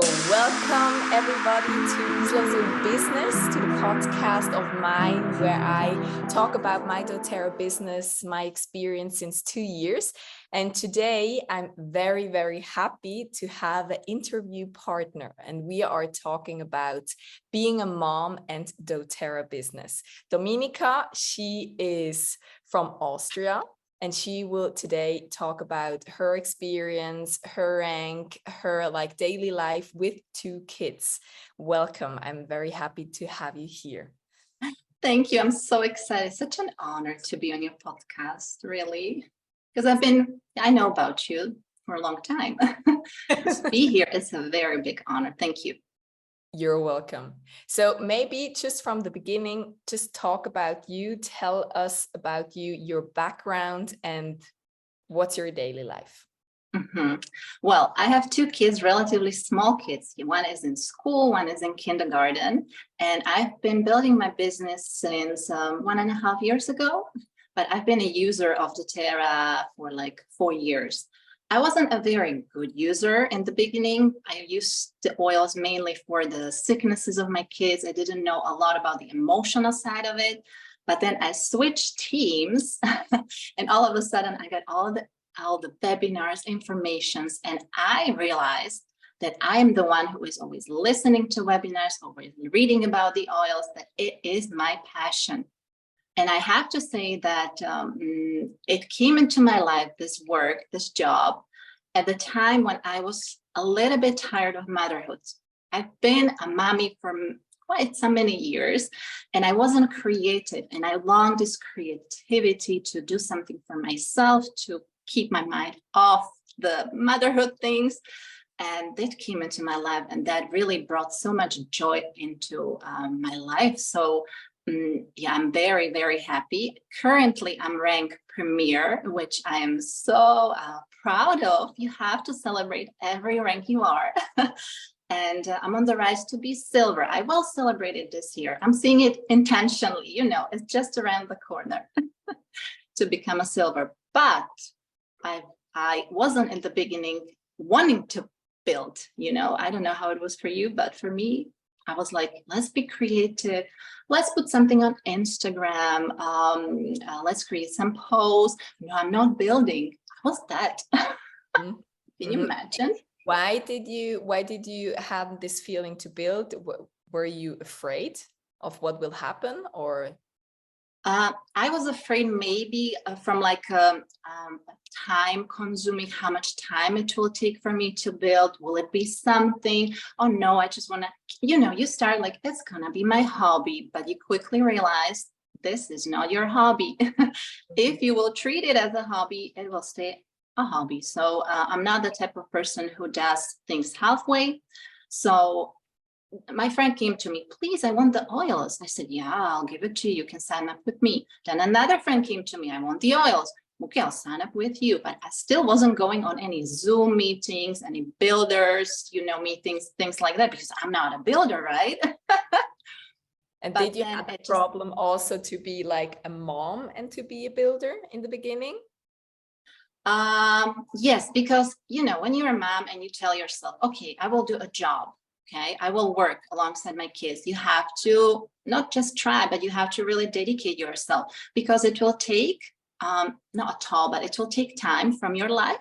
welcome everybody to Isla Business, to the podcast of mine where I talk about my doTERRA business, my experience since 2 years. And today I'm very, very happy to have an interview partner. And we are talking about being a mom and doTERRA business. Dominika, she is from Austria. And she will today talk about her experience, her rank, her daily life with 2 kids. Welcome. I'm very happy to have you here. Thank you. I'm so excited. Such an honor to be on your podcast, really. Because I know about you for a long time. To be here is a very big honor. Thank you. You're welcome. So maybe just from the beginning, just talk about you. Tell us about you, your background, and what's your daily life. Mm-hmm. Well, I have 2 kids, relatively small kids. One is in school, one is in kindergarten. And I've been building my business since 1.5 years ago. But I've been a user of doTERRA for 4 years. I wasn't a very good user in the beginning. I used the oils mainly for the sicknesses of my kids. I didn't know a lot about the emotional side of it. But then I switched teams and all of a sudden I got all the webinars, informations, and I realized that I am the one who is always listening to webinars, always reading about the oils, that it is my passion. And I have to say that it came into my life, this work, this job, at the time when I was a little bit tired of motherhood. I've been a mommy for quite so many years, and I wasn't creative. And I longed this creativity to do something for myself, to keep my mind off the motherhood things. And that came into my life, and that really brought so much joy into my life. So yeah, I'm very, very happy. Currently, I'm ranked premier, which I am so proud of. You have to celebrate every rank you are. And I'm on the rise to be silver. I will celebrate it this year. I'm seeing it intentionally, it's just around the corner to become a silver. But I wasn't in the beginning wanting to build, I don't know how it was for you, but for me, I was like, let's be creative. Let's put something on Instagram. Let's create some posts. No, I'm not building. What's that? Mm-hmm. Can you imagine? Why did you have this feeling to build? Were you afraid of what will happen, or? I was afraid maybe from time consuming, how much time it will take for me to build. Will it be something? Oh no, I just want to, you start it's gonna be my hobby, but you quickly realize this is not your hobby. If you will treat it as a hobby, it will stay a hobby. So I'm not the type of person who does things halfway. So my friend came to me, please, I want the oils. I said, yeah, I'll give it to you. You can sign up with me. Then another friend came to me, I want the oils. Okay, I'll sign up with you. But I still wasn't going on any Zoom meetings, any builders, meetings, things like that, because I'm not a builder, right? And did you have a problem also to be a mom and to be a builder in the beginning? Yes, because, when you're a mom and you tell yourself, okay, I will do a job. Okay, I will work alongside my kids. You have to not just try, but you have to really dedicate yourself, because it will take, not at all, but it will take time from your life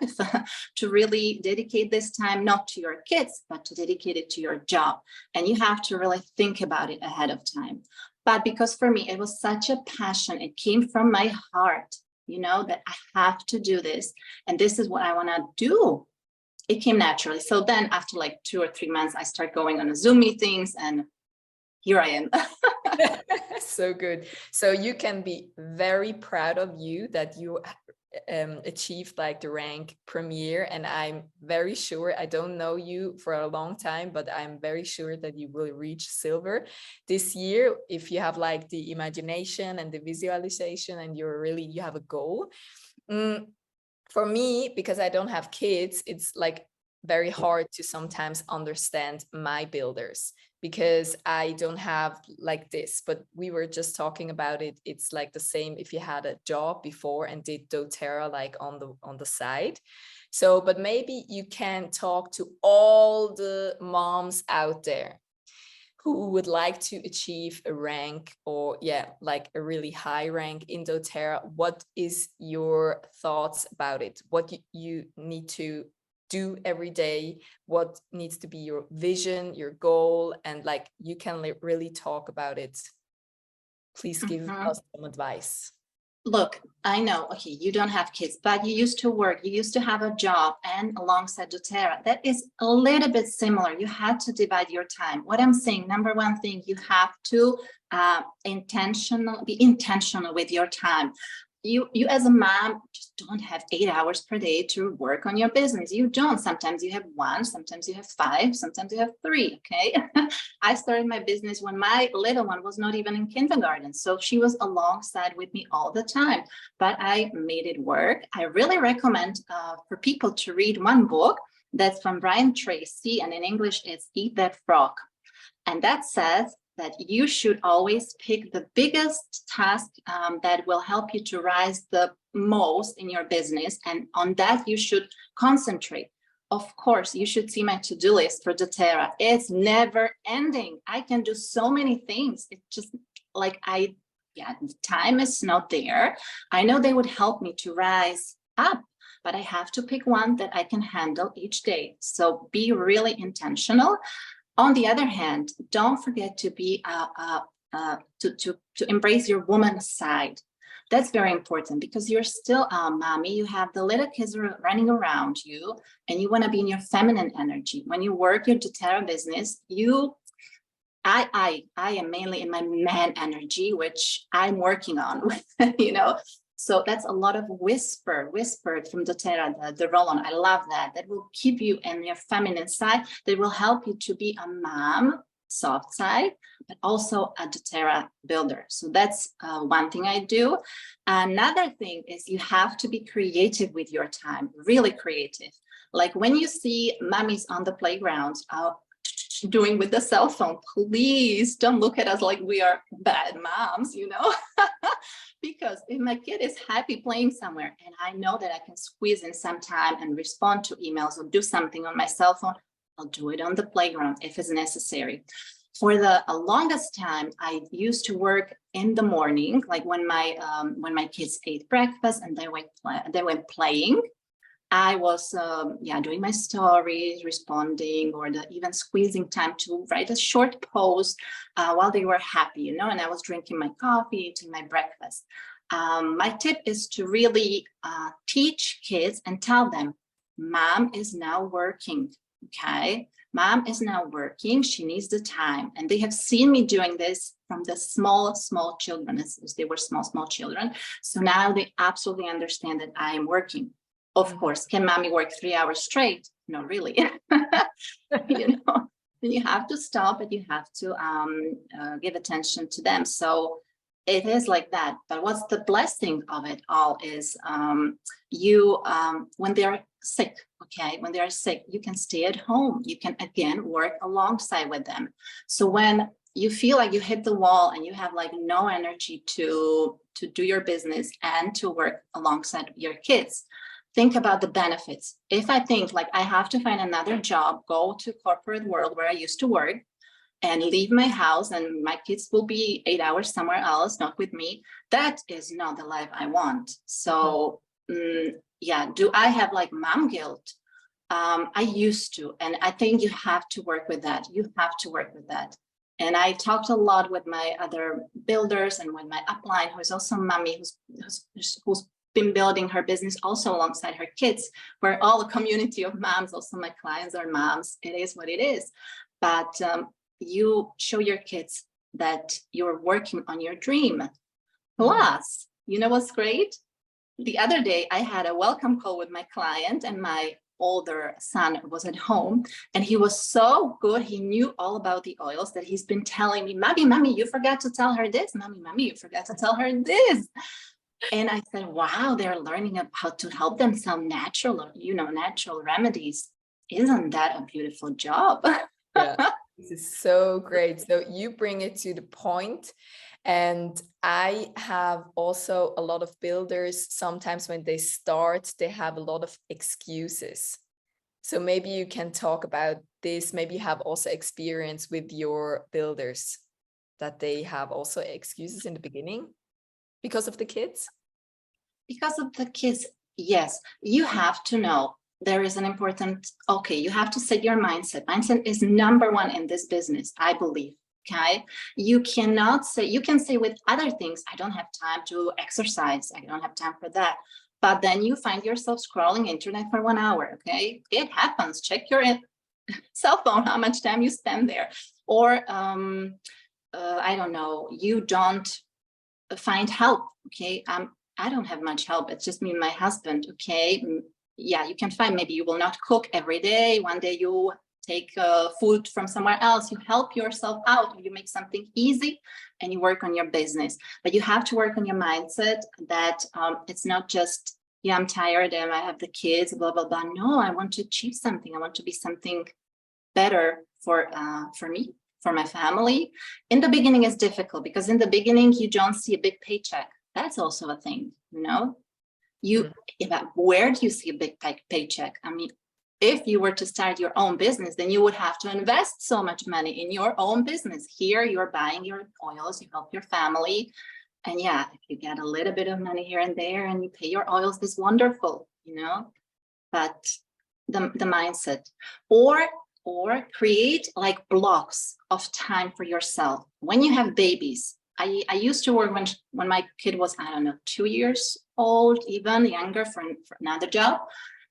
to really dedicate this time, not to your kids, but to dedicate it to your job. And you have to really think about it ahead of time. But because for me, it was such a passion, it came from my heart, that I have to do this. And this is what I want to do. It came naturally. So then after 2 or 3 months, I start going on Zoom meetings, and here I am. So good. So you can be very proud of you that you achieved the rank premier. And I'm very sure, I don't know you for a long time, but I'm very sure that you will reach silver this year if you have the imagination and the visualization, and you have a goal. For me, because I don't have kids, it's very hard to sometimes understand my builders because I don't have like this. But we were just talking about it. It's like the same if you had a job before and did doTERRA like on the side. So, but maybe you can talk to all the moms out there who would like to achieve a rank, or yeah, like a really high rank in doTERRA. What is your thoughts about it? What you need to do every day? What needs to be your vision, your goal? And like, you can really talk about it. Please give Mhm. us some advice. Look, I know, okay, you don't have kids, but you used to work, you used to have a job, and alongside doTERRA, that is a little bit similar. You had to divide your time. What I'm saying, number one thing, you have to be intentional with your time. You as a mom just don't have 8 hours per day to work on your business. You don't. Sometimes you have one, sometimes you have five, sometimes you have three. Okay. I started my business when my little one was not even in kindergarten. So she was alongside with me all the time, but I made it work. I really recommend for people to read one book that's from Brian Tracy, and in English, it's Eat That Frog. And that says that you should always pick the biggest task that will help you to rise the most in your business. And on that, you should concentrate. Of course, you should see my to-do list for doTERRA. It's never ending. I can do so many things. It's just like the time is not there. I know they would help me to rise up, but I have to pick one that I can handle each day. So be really intentional. On the other hand, don't forget to be to embrace your woman side. That's very important because you're still a mommy. You have the little kids running around you, and you want to be in your feminine energy. When you work your doTERRA business, I am mainly in my man energy, which I'm working on. So that's a lot of whispered from doTERRA, the roll-on. I love that. That will keep you in your feminine side. That will help you to be a mom, soft side, but also a doTERRA builder. So that's one thing I do. Another thing is you have to be creative with your time, really creative. Like when you see mommies on the playground, doing with the cell phone, please don't look at us like we are bad moms, because if my kid is happy playing somewhere and I know that I can squeeze in some time and respond to emails or do something on my cell phone, I'll do it on the playground if it's necessary. For the longest time, I used to work in the morning, like when my kids ate breakfast and they went playing. I was doing my stories, responding, or even squeezing time to write a short post while they were happy, and I was drinking my coffee, eating my breakfast. My tip is to really teach kids and tell them, mom is now working, okay? Mom is now working, she needs the time. And they have seen me doing this from the small children, as they were small children. So now they absolutely understand that I am working. Of course, can mommy work 3 hours straight? No, really. You have to stop, but you have to give attention to them. So it is like that. But what's the blessing of it all is when they're sick, okay, when they're sick, you can stay at home. You can, again, work alongside with them. So when you feel like you hit the wall and you have like no energy to do your business and to work alongside your kids, think about the benefits. If I think like I have to find another job, go to corporate world where I used to work and leave my house and my kids will be 8 hours somewhere else, not with me, that is not the life I want. So do I have like mom guilt? I used to, and I think you have to work with that. You have to work with that. And I talked a lot with my other builders and with my upline, who is also mommy, who's been building her business also alongside her kids. We're all a community of moms. Also, my clients are moms. It is what it is. But you show your kids that you're working on your dream. Plus, you know what's great? The other day, I had a welcome call with my client, and my older son was at home, and he was so good. He knew all about the oils that he's been telling me, mommy, you forgot to tell her this. Mommy, you forgot to tell her this. And I said, wow, they're learning how to help themselves natural remedies. Isn't that a beautiful job? Yeah, this is so great. So you bring it to the point. And I have also a lot of builders, sometimes when they start, they have a lot of excuses. So maybe you can talk about this. Maybe you have also experience with your builders that they have also excuses in the beginning because of the kids. Because of the kids, yes, you have to know there is an important, okay, you have to set your mindset. Mindset is number one in this business, I believe. Okay. You cannot say, you can say with other things, I don't have time to exercise. I don't have time for that. But then you find yourself scrolling internet for 1 hour. Okay. It happens. Check your cell phone, how much time you spend there. Or, I don't know, you don't find help. Okay. I don't have much help. It's just me and my husband. Okay. Yeah, you can find, maybe you will not cook every day. One day you take food from somewhere else. You help yourself out. You make something easy and you work on your business. But you have to work on your mindset that it's not just, yeah, I'm tired and I have the kids, blah, blah, blah. No, I want to achieve something. I want to be something better for me, for my family. In the beginning is difficult because in the beginning you don't see a big paycheck. That's also a thing, you know. You, where do you see a big paycheck? I mean, if you were to start your own business, then you would have to invest so much money in your own business. Here, you're buying your oils, you help your family. And yeah, if you get a little bit of money here and there and you pay your oils, it's wonderful, you know. But the mindset, or create like blocks of time for yourself. When you have babies, I used to work when my kid was, I don't know, 2 years old, even younger, for another job.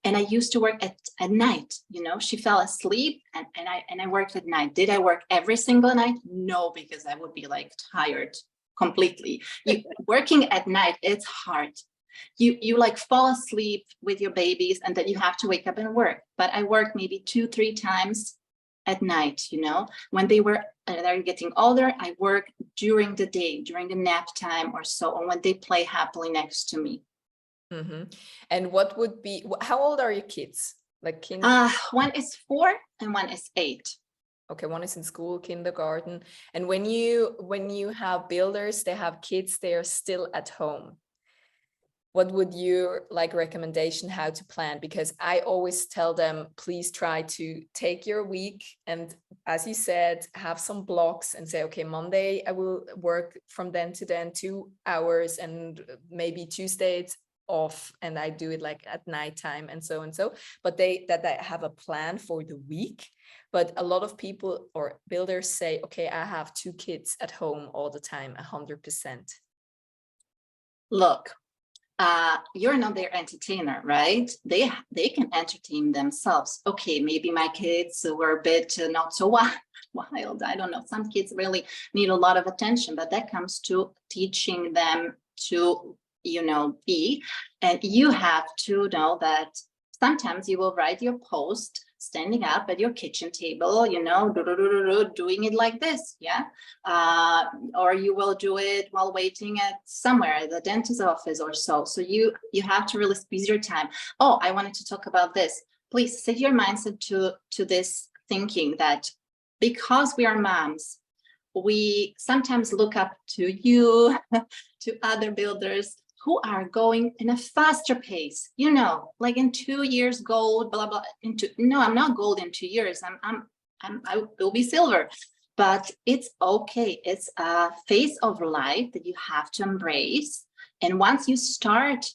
And I used to work at night. You know, she fell asleep and I worked at night. Did I work every single night? No, because I would be like tired completely. Working at night, it's hard. You like fall asleep with your babies and then you have to wake up and work. But I work maybe 2-3 times at night, you know. When they're getting older, I work during the day, during the nap time or so, and when they play happily next to me. And what would be, how old are your kids? Like one is 4 and one is 8. Okay, one is in school, kindergarten. And when you have builders, they have kids, they are still at home. What would your like recommendation how to plan? Because I always tell them, please try to take your week and, as you said, have some blocks and say, okay, Monday I will work from then to then 2 hours, and maybe Tuesday it's off and I do it like at nighttime and so and so. But they have a plan for the week. But a lot of people or builders say, okay, I have 2 kids at home all the time, 100%. Look, you're not their entertainer, right? They can entertain themselves. Okay, maybe my kids were a bit not so wild. I don't know. Some kids really need a lot of attention, but that comes to teaching them to, you know, be. And you have to know that sometimes you will write your post standing up at your kitchen table, you know, doing it like this, yeah? Or you will do it while waiting at somewhere, at the dentist's office or so. So you have to really squeeze your time. Oh, I wanted to talk about this. Please set your mindset to this thinking that because we are moms, we sometimes look up to you, to other builders who are going in a faster pace, you know, like in 2 years gold, blah, blah, no, I'm not gold in 2 years. I will be silver, but it's okay. It's a phase of life that you have to embrace. And once you start,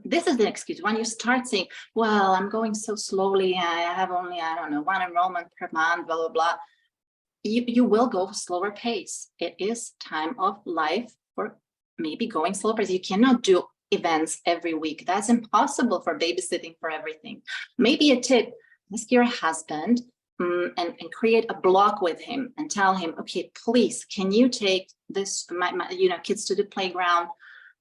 this is the excuse. When you start saying, well, I'm going so slowly, I have only, I don't know, 1 enrollment per month, blah, blah, blah. You will go slower pace. It is time of life for maybe going slower pace. You cannot do events every week. That's impossible for babysitting for everything. Maybe a tip, ask your husband and create a block with him and tell him, okay, please, can you take this, my kids to the playground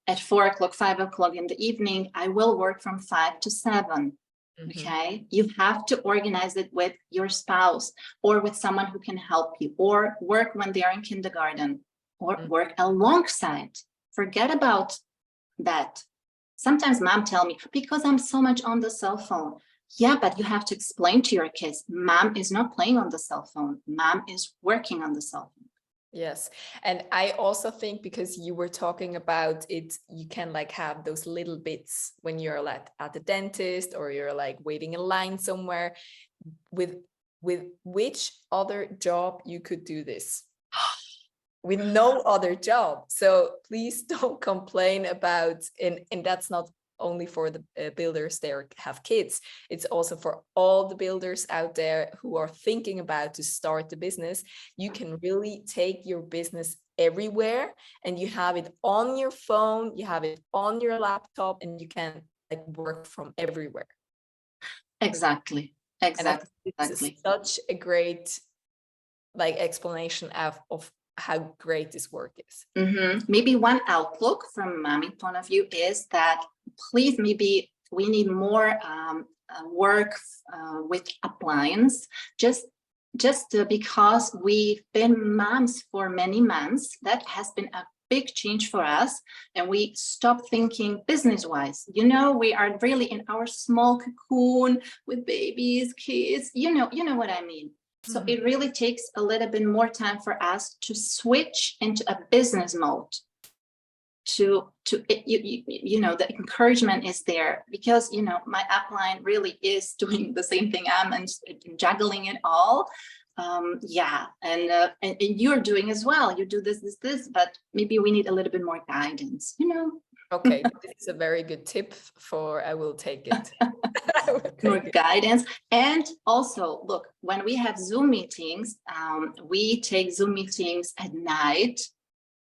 at 4 o'clock, 5 o'clock in the evening? I will work from 5 to 7. Okay, you have to organize it with your spouse or with someone who can help you, or work when they are in kindergarten, or work alongside. Forget about that. Sometimes mom tell me, because I'm so much on the cell phone. Yeah, but you have to explain to your kids, mom is not playing on the cell phone. Mom is working on the cell phone. Yes. And I also think, because you were talking about it, you can like have those little bits when you're like at the dentist, or you're like waiting in line somewhere. With which other job you could do this? With no other job. So please don't complain about, and that's not only for the builders that have kids. It's also for all the builders out there who are thinking about to start the business. You can really take your business everywhere, and you have it on your phone, you have it on your laptop, and you can like work from everywhere. Exactly. And I think it's Exactly. such a great like explanation of how great this work is. Maybe one outlook from mommy point of view is that, please, maybe we need more work with appliance, just because we've been moms for many months. That has been a big change for us, and we stop thinking business wise. We are really in our small cocoon with babies, kids, you know what I mean. So it really takes a little bit more time for us to switch into a business mode. The encouragement is there, because my upline really is doing the same thing I'm juggling it all. And you're doing as well. You do this, but maybe we need a little bit more guidance. Okay, this is a very good tip I will take it. More guidance. And also, look, when we have Zoom meetings, we take Zoom meetings at night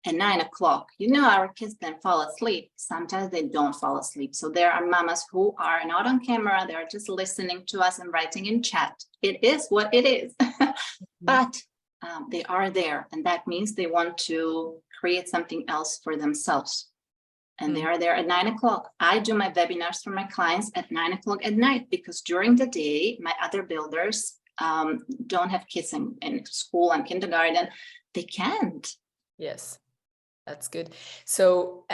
at 9 o'clock. Our kids then fall asleep. Sometimes they don't fall asleep. So there are mamas who are not on camera. They're just listening to us and writing in chat. It is what it is. But they are there. And that means they want to create something else for themselves. And they are there at 9 o'clock. I do my webinars for my clients at 9 o'clock at night, because during the day, my other builders don't have kids in school and kindergarten. They can't. Yes, that's good. So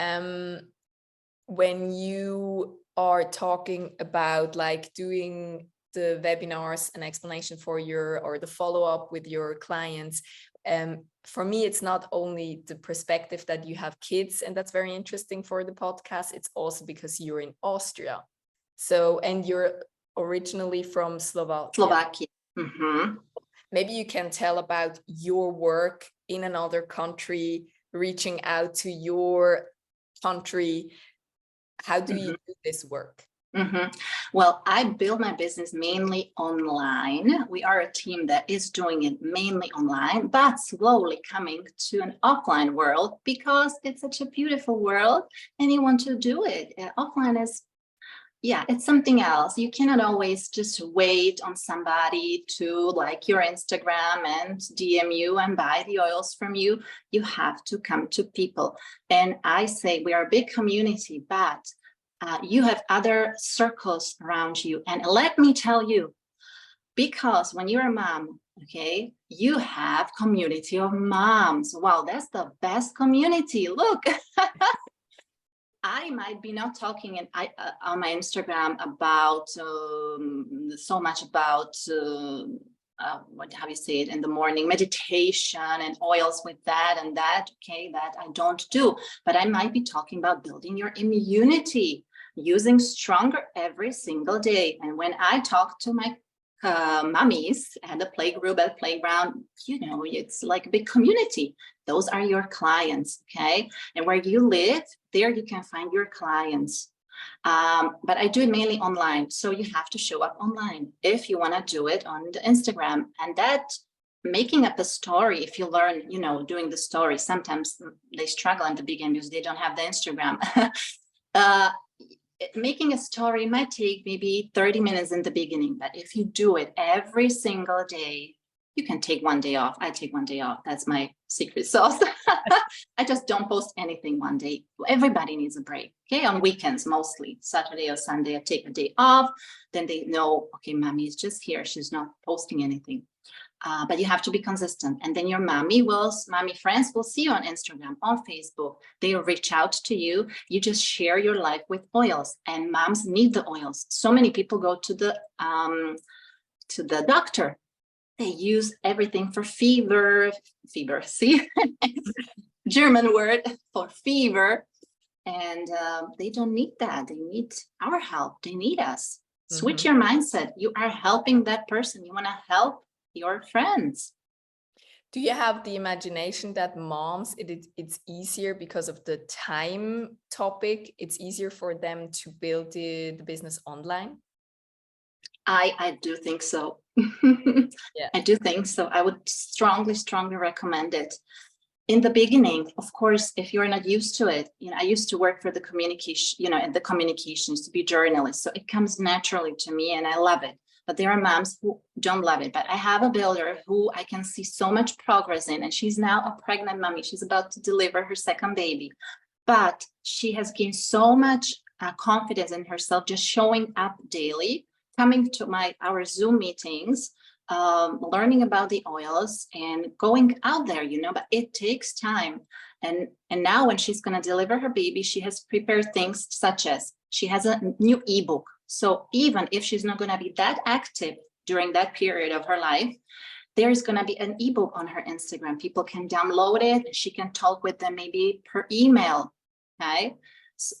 when you are talking about like doing the webinars and explanation or the follow-up with your clients, for me, it's not only the perspective that you have kids, and that's very interesting for the podcast. It's also because you're in Austria. And you're originally from Slovakia. Maybe you can tell about your work in another country, reaching out to your country. How do you do this work? Well, I build my business mainly online. We are a team that is doing it mainly online, but slowly coming to an offline world, because it's such a beautiful world and you want to do it. Offline is, it's something else. You cannot always just wait on somebody to like your Instagram and DM you and buy the oils from you. You have to come to people. And I say we are a big community, but you have other circles around you. And let me tell you, because when you're a mom, okay, you have community of moms. Wow, that's the best community. Look, I might be not talking on my Instagram about so much about how you say it in the morning, meditation and oils with that and that. Okay, that I don't do, but I might be talking about building your immunity, using stronger every single day. And when I talk to my mummies at the playgroup, at the playground, it's like a big community. Those are your clients, okay? And where you live, there you can find your clients. But I do it mainly online. So you have to show up online if you want to do it on the Instagram. And that making up a story, if you learn, doing the story, sometimes they struggle in the beginning because they don't have the Instagram. Making a story might take maybe 30 minutes in the beginning, but if you do it every single day, you can take one day off. I take one day off. That's my secret sauce. I just don't post anything one day. Everybody needs a break. Okay, on weekends mostly, Saturday or Sunday, I take a day off. Then they know, okay, mommy is just here. She's not posting anything. But you have to be consistent. And then your mommy friends will see you on Instagram, on Facebook. They'll reach out to you. You just share your life with oils, and moms need the oils. So many people go to the doctor. They use everything for fever, see, German word for fever. And they don't need that. They need our help. They need us. Switch your mindset. You are helping that person. You want to help your friends. Do you have the imagination that moms, it's easier because of the time topic? It's easier for them to build the business online? I do think so. Yeah. I do think so. I would strongly recommend it. In the beginning, of course, if you're not used to it, I used to work for the communication, in the communications, to be journalist. So it comes naturally to me and I love it. But there are moms who don't love it. But I have a builder who I can see so much progress in, and she's now a pregnant mommy. She's about to deliver her second baby. But she has gained so much confidence in herself, just showing up daily, coming to our Zoom meetings, learning about the oils and going out there, but it takes time. And now when she's going to deliver her baby, she has prepared things such as she has a new ebook. So even if she's not going to be that active during that period of her life, there's going to be an ebook on her Instagram. People can download it and she can talk with them maybe per email. Okay. So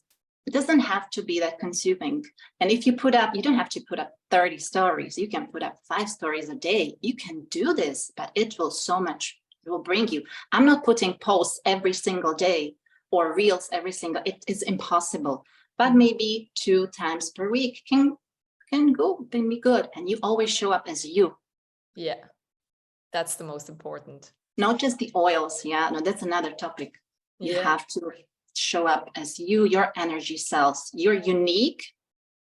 it doesn't have to be that consuming. And if you don't have to put up 30 stories. You can put up 5 stories a day. You can do this, but it will bring you. I'm not putting posts every single day or reels it is impossible. But maybe 2 times per week can be good. And you always show up as you. Yeah, that's the most important. Not just the oils. Yeah, no, that's another topic. You have to show up as you, your energy cells. You're unique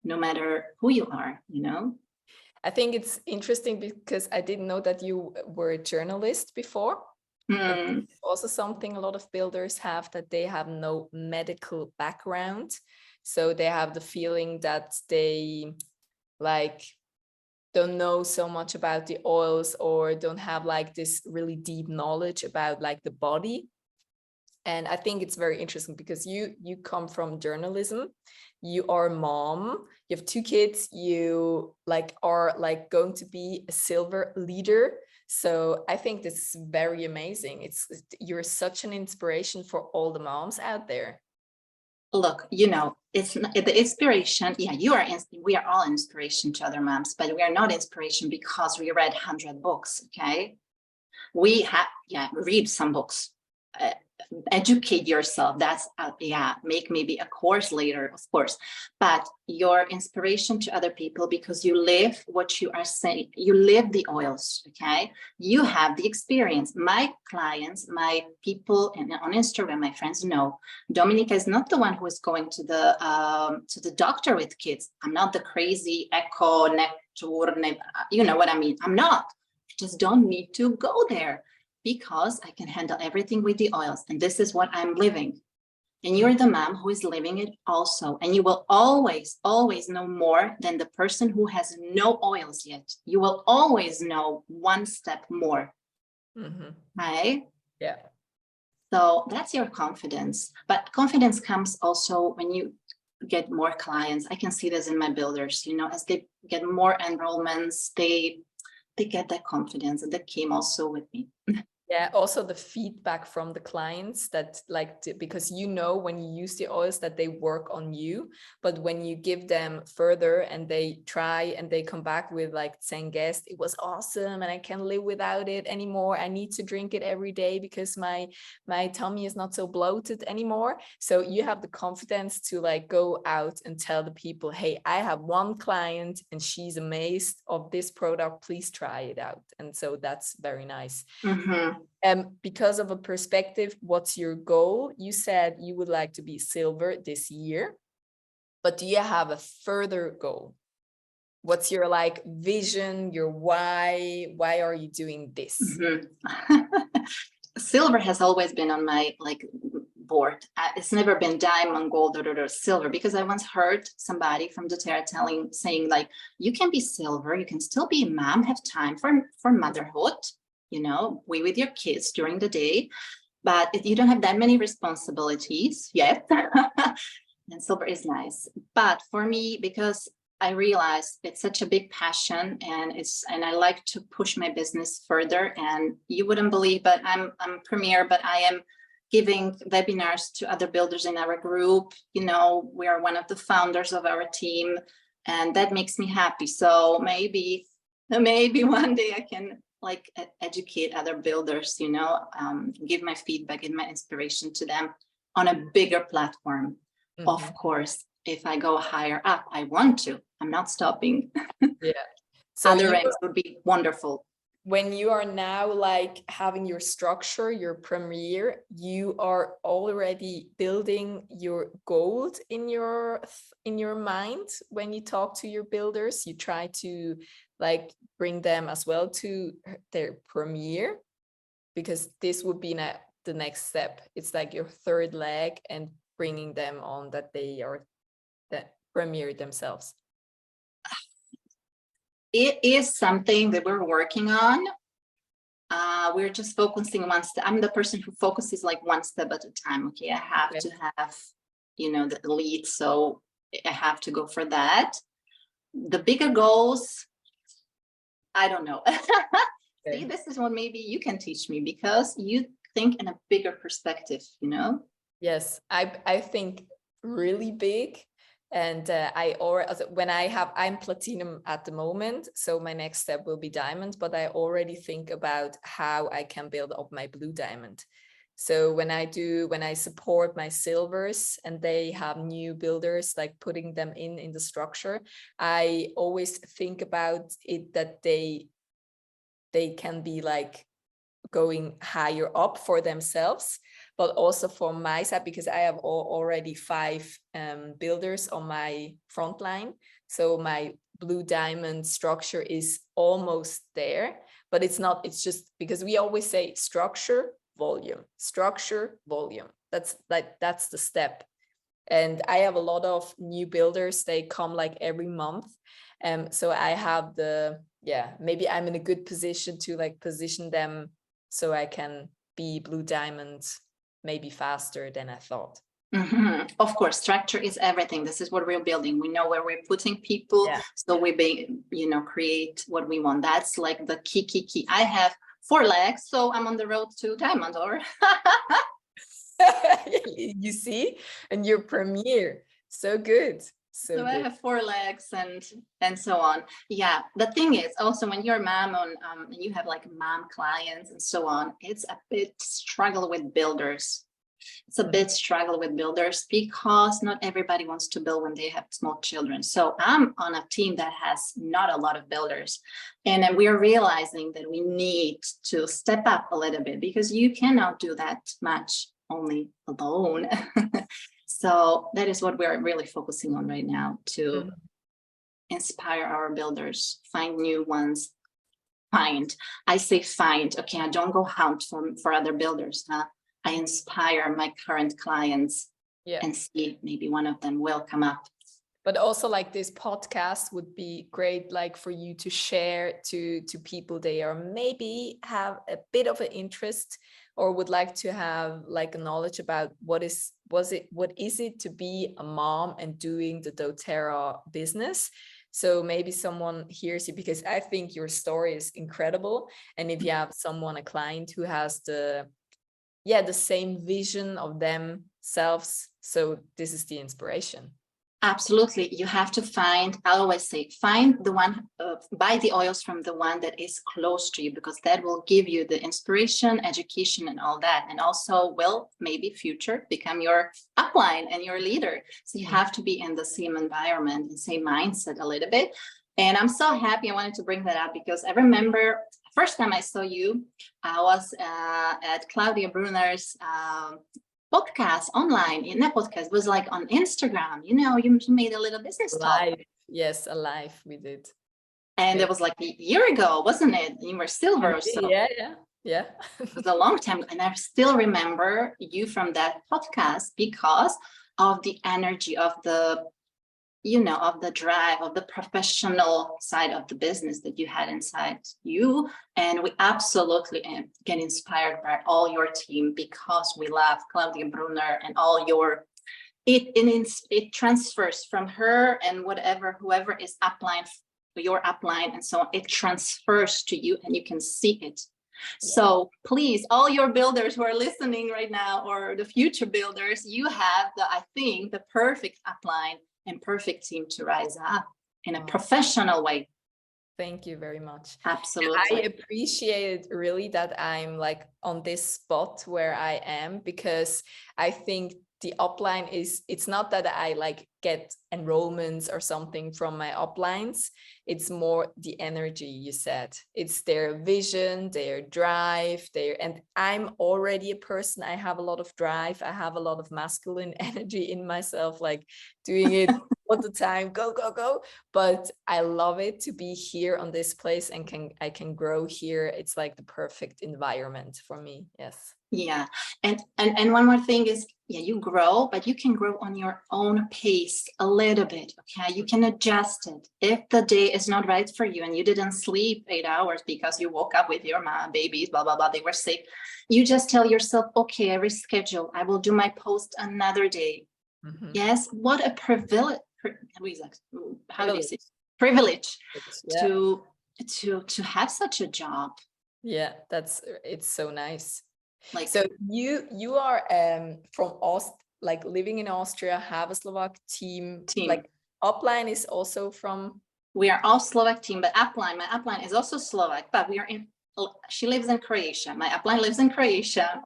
no matter who you are, I think it's interesting because I didn't know that you were a journalist before. Also something a lot of builders have, that they have no medical background. So they have the feeling that they don't know so much about the oils, or don't have this really deep knowledge about the body. And I think it's very interesting because you come from journalism, you are a mom, you have 2 kids, you are going to be a silver leader. So I think this is very amazing. You're such an inspiration for all the moms out there. Look, it's the inspiration. Yeah, we are all inspiration to other moms, but we are not inspiration because we read 100 books. Okay. We read some books. Educate yourself. That's make maybe a course later, of course, but your inspiration to other people because you live what you are saying. You live the oils. Okay, you have the experience. My clients, my people on Instagram, my friends know Dominika is not the one who is going to the doctor with kids. I'm not the crazy echo nectar, you know what I mean. I'm not. I just don't need to go there, because I can handle everything with the oils. And this is what I'm living. And you're the mom who is living it also. And you will always, always know more than the person who has no oils yet. You will always know one step more. Right? Yeah. So that's your confidence. But confidence comes also when you get more clients. I can see this in my builders, as they get more enrollments, they get that confidence, and that came also with me. Yeah, also the feedback from the clients that because when you use the oils that they work on you, but when you give them further and they try and they come back with saying, guest, it was awesome and I can't live without it anymore. I need to drink it every day because my tummy is not so bloated anymore. So you have the confidence to go out and tell the people, hey, I have one client and she's amazed of this product. Please try it out. And so that's very nice. Because of a perspective, what's your goal? You said you would like to be silver this year, but do you have a further goal? What's your vision, your why? Why are you doing this? Silver has always been on my board. It's never been diamond, gold, or silver, because I once heard somebody from doterra saying like, you can be silver, you can still be a mom, have time for motherhood, be with your kids during the day, but you don't have that many responsibilities yet. And silver is nice. But for me, because I realized it's such a big passion, and I like to push my business further. And you wouldn't believe, but I'm premier, but I am giving webinars to other builders in our group. We are one of the founders of our team, and that makes me happy. So maybe one day I can like educate other builders, give my feedback and my inspiration to them on a bigger platform. Mm-hmm. Of course, if I go higher up, I want to. I'm not stopping. Yeah. So other ranks would be wonderful. When you are now like having your structure, your premier, you are already building your gold in your mind. When you talk to your builders, you try to like bring them as well to their premier, because this would be the next step. It's like your third leg, and bringing them on that they are the premier themselves. It is something that we're working on. We're just focusing one step. I'm the person who focuses like one step at a time. Okay, I have to have, the lead, so I have to go for that. The bigger goals, I don't know. See, this is what maybe you can teach me, because you think in a bigger perspective, Yes, I think really big. And I'm platinum at the moment, so my next step will be diamond, but I already think about how I can build up my blue diamond. So when I support my silvers and they have new builders, like putting them in the structure, I always think about it that they can be like going higher up for themselves, but also for my side, because I have already 5 builders on my front line. So my blue diamond structure is almost there, but it's not. It's just because we always say structure, volume, structure, volume. That's the step. And I have a lot of new builders. They come like every month. So I have maybe I'm in a good position to like position them so I can be blue diamond maybe faster than I thought. Mm-hmm. Of course, structure is everything. This is what we're building. We know where we're putting people, so we create what we want. That's like the key. I have 4 legs, so I'm on the road to diamond. Or you see, and your premier, so good. So good. I have 4 legs and so on. Yeah, the thing is also when you're a mom and you have like mom clients and so on, it's a bit struggle with builders. It's a bit struggle with builders because not everybody wants to build when they have small children. So I'm on a team that has not a lot of builders, and then we are realizing that we need to step up a little bit, because you cannot do that much only alone. So that is what we're really focusing on right now, to inspire our builders, find new ones. I say find, okay, I don't go hunt for other builders. I inspire my current clients and see maybe one of them will come up. But also like this podcast would be great, like for you to share to people they are maybe have a bit of an interest or would like to have like a knowledge about what is it to be a mom and doing the doterra business. So maybe someone hears you, because I think your story is incredible. And if you have a client who has the same vision of themselves, so this is the inspiration. Absolutely. You have to find, I always say, find the one, buy the oils from the one that is close to you, because that will give you the inspiration, education, and all that. And also will maybe future become your upline and your leader. So you have to be in the same environment and same mindset a little bit. And I'm so happy I wanted to bring that up, because I remember first time I saw you, I was at Claudia Brunner's podcast online. In that podcast, it was like on Instagram, you made a little business talk. Yes, alive we did. And it was like a year ago, wasn't it? You were silver. So. Yeah. Yeah. It was a long time, and I still remember you from that podcast because of the energy, of the, of the drive, of the professional side of the business that you had inside you. And we absolutely get inspired by all your team because we love Claudia Brunner and all your, it transfers from her and whoever is upline, your upline, and so on. It transfers to you and you can see it. Yeah. So please, all your builders who are listening right now, or the future builders, you have I think, the perfect upline and perfect team to rise up in a professional way. Thank you very much. Absolutely. I appreciate it really that I'm like on this spot where I am, because I think the upline is, it's not that I like get enrollments or something from my uplines. It's more the energy you said. It's their vision, their drive, and I'm already a person. I have a lot of drive. I have a lot of masculine energy in myself, like doing it all the time, go, go, go. But I love it to be here on this place and I can grow here. It's like the perfect environment for me. Yes. Yeah. And one more thing is, yeah, you grow, but you can grow on your own pace a little bit. Okay. You can adjust it. If the day is not right for you and you didn't sleep 8 hours because you woke up with your babies, blah, blah, blah, they were sick, you just tell yourself, okay, I reschedule. I will do my post another day. Mm-hmm. Yes. What a privilege. How do you say? Privilege. Yeah. To have such a job. Yeah, it's so nice. Like, so you are from like living in Austria, have a Slovak team. Like upline is also from. We are all Slovak team, but my upline is also Slovak, but we are she lives in Croatia. My upline lives in Croatia.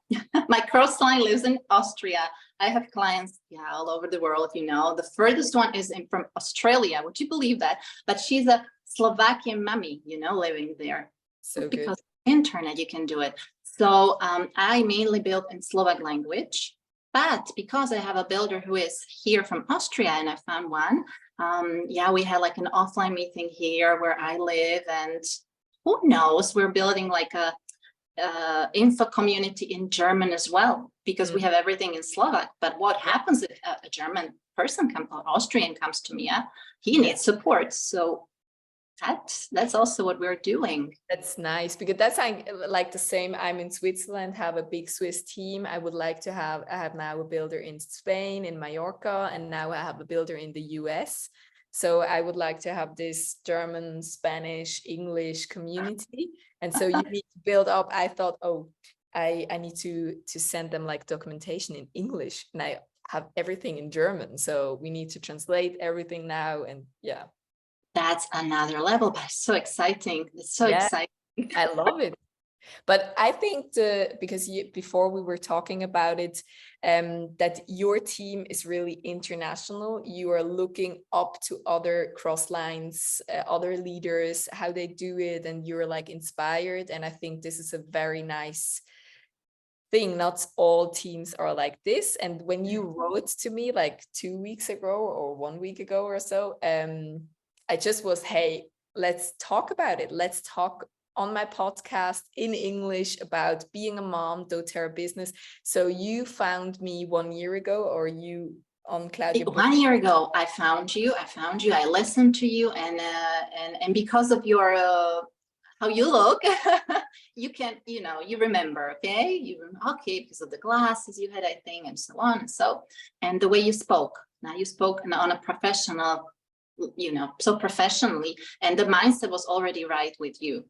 My crossline lives in Austria. I have clients, all over the world, The furthest one is from Australia. Would you believe that? But she's a Slovakian mummy, living there. So because good. Internet, you can do it. So I mainly build in Slovak language, but because I have a builder who is here from Austria and I found one, we had like an offline meeting here where I live, and who knows, we're building like a info community in German as well, because we have everything in Slovak. But what happens if a German person or Austrian comes to me? He needs support. So that's also what we're doing. That's nice, because that's like the same. I'm in Switzerland, have a big Swiss team. I would like to I have now a builder in Spain, in Mallorca, and now I have a builder in the US. So I would like to have this German, Spanish, English community. And so you need to build up. I thought, I need to send them like documentation in English, and I have everything in German. So we need to translate everything now. And yeah. That's another level, but it's so exciting. It's so exciting. I love it. But I think because before we were talking about it, that your team is really international. You are looking up to other cross lines, other leaders, how they do it, and you're like inspired. And I think this is a very nice thing. Not all teams are like this. And when you wrote to me like 2 weeks ago or 1 week ago or so, I just was, hey, let's talk about it. Let's talk on my podcast in English about being a mom, doTERRA business. So you found me 1 year ago, or you on Claudia? 1 year ago, I found you. I listened to you, and because of your how you look, you can, you remember, okay, because of the glasses you had, I think, and so on, and the way you spoke. Now you spoke on a professional, so professionally, and the mindset was already right with you.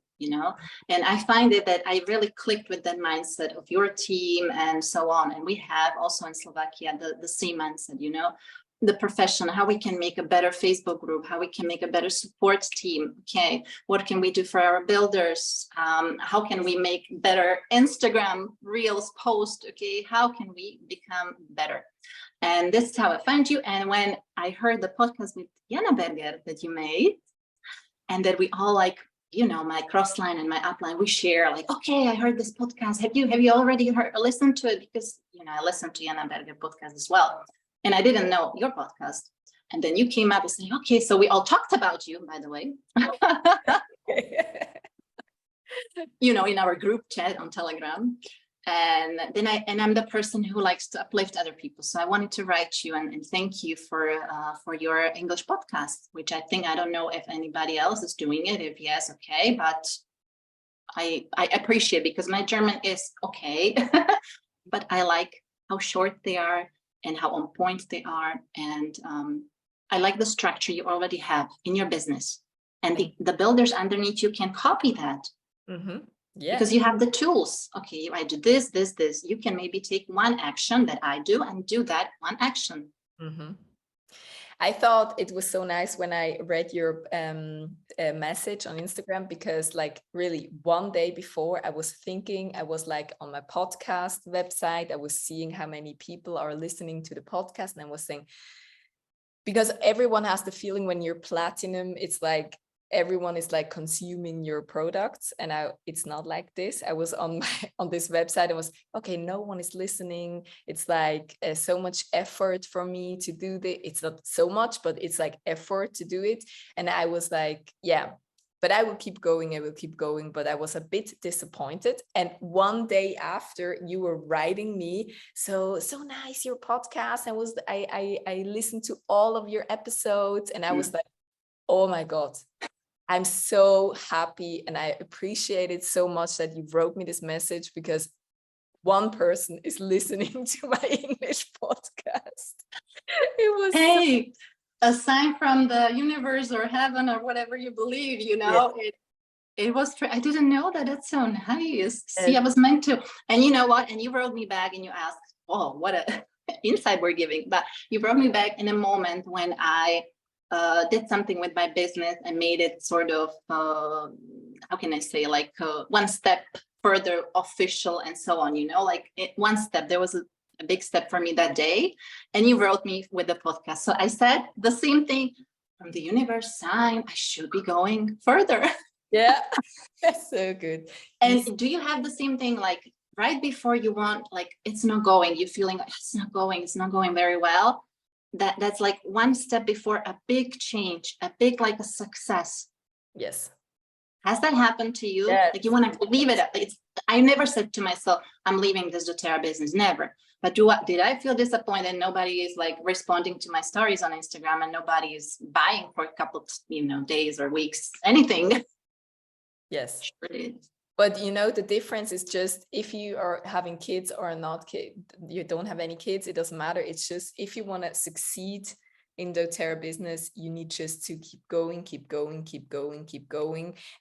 And I find that I really clicked with that mindset of your team and so on. And we have also in Slovakia the same mindset, the professional, how we can make a better Facebook group, how we can make a better support team. Okay, what can we do for our builders? How can we make better Instagram reels post? Okay, how can we become better? And this is how I found you. And when I heard the podcast with Jana Berger that you made, and that we all my crossline and my upline, we share like, okay, I heard this podcast. Have you already listened to it? Because, I listened to Jana Berger podcast as well. And I didn't know your podcast. And then you came up and said, okay, so we all talked about you, by the way. in our group chat on Telegram. And then I'm the person who likes to uplift other people. So I wanted to write you and thank you for your English podcast, which I don't know if anybody else is doing it. If yes, okay, but I appreciate, because my German is okay, but I like how short they are and how on point they are. And I like the structure you already have in your business. And the builders underneath you can copy that. Mm-hmm. Yeah. Because you have the tools. Okay, I do this, this, this. You can maybe take one action that I do and do that one action. Mm-hmm. I thought it was so nice when I read your message on Instagram, because like really one day before I was like on my podcast website, I was seeing how many people are listening to the podcast, and I was saying, because everyone has the feeling when you're platinum, it's like everyone is like consuming your products, and it's not like this. I was on this website, I was okay, no one is listening. It's like so much effort for me to do this. It's not so much, but it's like effort to do it. And I was like, yeah, but I will keep going, but I was a bit disappointed. And one day after, you were writing me, so nice, your podcast. I listened to all of your episodes, and I was like, oh my God, I'm so happy, and I appreciate it so much that you wrote me this message, because one person is listening to my English podcast. It was a sign from the universe or heaven or whatever you believe, it was I didn't know that. That's so nice. See, I was meant to. And you know what? And you wrote me back and you asked, oh, what a insight we're giving. But you wrote me back in a moment when I did something with my business and made it sort of, how can I say, like one step further official and so on, like one step. There was a big step for me that day. And you wrote me with the podcast. So I said the same thing, from the universe sign, I should be going further. Yeah, that's so good. And do you have the same thing, like right before you want, like it's not going, you feeling like it's not going very well? That's like one step before a big change, a big, like a success. Yes. Has that happened to you? Yes. Like you want to leave it up. I never said to myself, I'm leaving this doTERRA business, never. But did I feel disappointed? Nobody is like responding to my stories on Instagram, and nobody is buying for a couple of, days or weeks, anything. Yes. Sure. But the difference is just if you are having kids or not, you don't have any kids, it doesn't matter. It's just if you want to succeed in doTERRA business, you need just to keep going.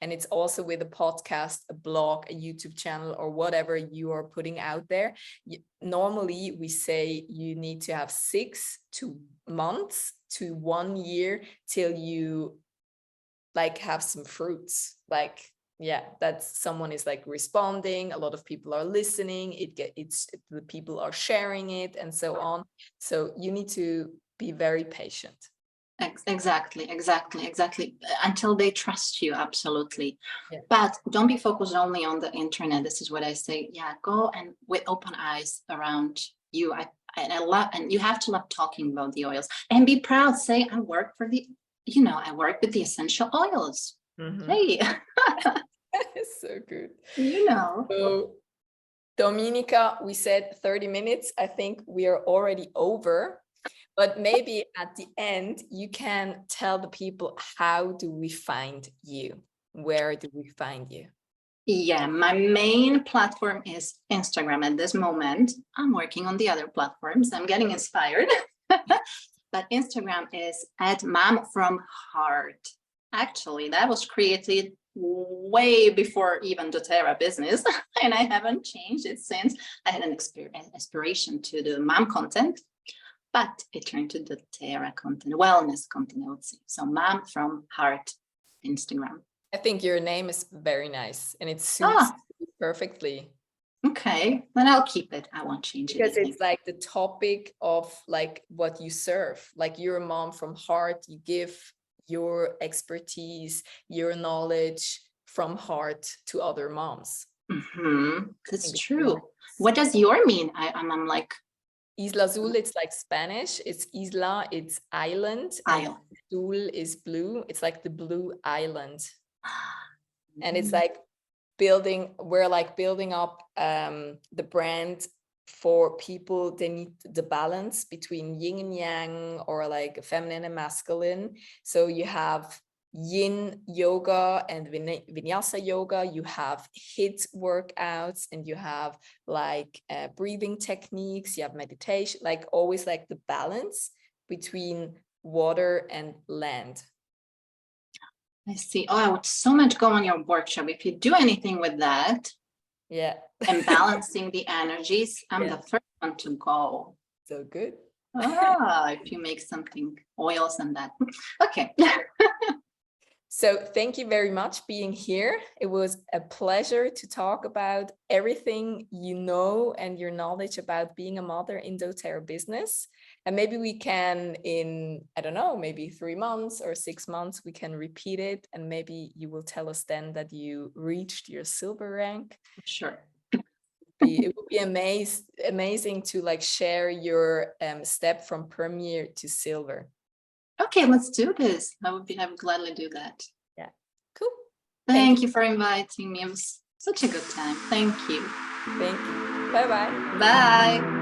And it's also with a podcast, a blog, a YouTube channel, or whatever you are putting out there. Normally, we say you need to have 6 months to 1 year till you like have some fruits, like that someone is like responding, a lot of people are listening, the people are sharing it, and so on. So you need to be very patient. Exactly. Until they trust you, absolutely. Yeah. But don't be focused only on the internet. This is what I say. Yeah, go and with open eyes around you. I love, and you have to love talking about the oils and be proud. Say, I work for I work with the essential oils. Mm-hmm. Hey. So good. So, Dominica, we said 30 minutes. I think we are already over, but maybe at the end, you can tell the people, how do we find you? Where do we find you? Yeah, my main platform is Instagram at this moment. I'm working on the other platforms. I'm getting inspired. But Instagram is at momfromheart. Actually, that was created way before even doTERRA business, and I haven't changed it since. I had an aspiration to do mom content, but it turned to doTERRA content, wellness content, I would say. So momfromheart, Instagram. I think your name is very nice, and it suits perfectly. Okay, then I'll keep it. I won't change it. Because it's like the topic of like what you serve. Like you're a mom from heart. You give your expertise, your knowledge from heart to other moms. Mm-hmm. That's true. What does your mean? I'm like Isla Azul. It's like Spanish. It's Isla. It's island. Isle. Azul is blue. It's like the blue island. And it's like we're like building up the brand for people. They need the balance between yin and yang, or like feminine and masculine. So you have yin yoga and vinyasa yoga, you have HIIT workouts, and you have like breathing techniques, you have meditation, like always like the balance between water and land. I see. Oh, I would so much go on your workshop. If you do anything with that, yeah, and balancing the energies, I'm yeah, the first one to go. so good. If you make something, oils and that. Okay. So thank you very much being here. It was a pleasure to talk about everything you know and your knowledge about being a mother in doTERRA business. And maybe we can, in, I don't know, maybe 3 months or 6 months, we can repeat it. And maybe you will tell us then that you reached your silver rank. Sure. It would be amazing to like share your step from premier to silver. Okay, let's do this. I would gladly do that. Yeah, cool. Thank you for inviting me. It was such a good time. Thank you. Thank you. Bye-bye. Bye.